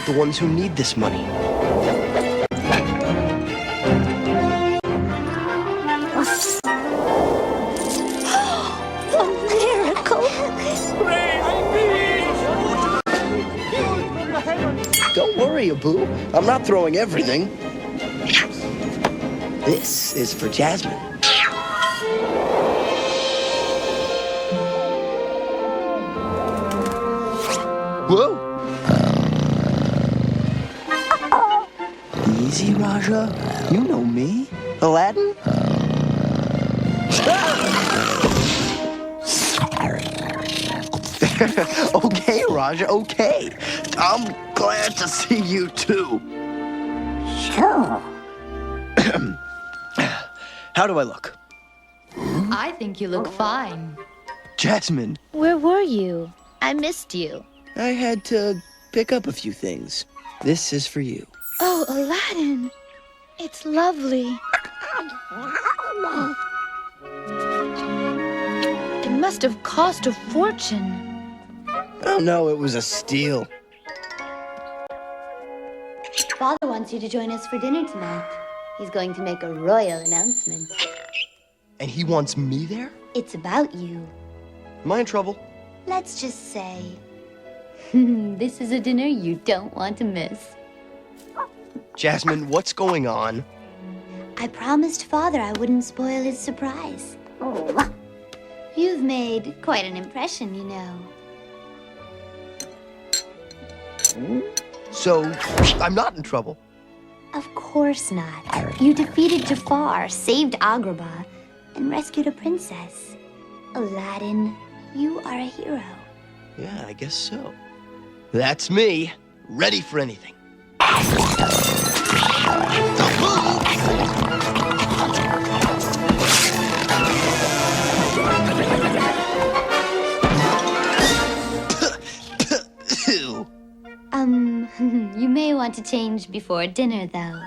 the ones who need this money. A miracle! Don't worry, Abu. I'm not throwing everything. This is for Jasmine. Whoa! Easy, Raja. You know me. Aladdin? Okay, Raja, okay. I'm glad to see you too. Sure. How do I look? I think you look fine. Jasmine, Where were you? I missed you. I had to pick up a few things. This is for you. Oh, Aladdin. It's lovely. It must have cost a fortune. Oh no, it was a steal. Father wants you to join us for dinner tonight. He's going to make a royal announcement. And he wants me there? It's about you. Am I in trouble? Let's just say, this is a dinner you don't want to miss. Jasmine, what's going on? I promised Father I wouldn't spoil his surprise. Oh. You've made quite an impression, you know. So, I'm not in trouble. Of course not. You defeated Jafar, saved Agrabah, and rescued a princess. Aladdin, you are a hero. Yeah, I guess so. That's me, ready for anything. You may want to change before dinner, though.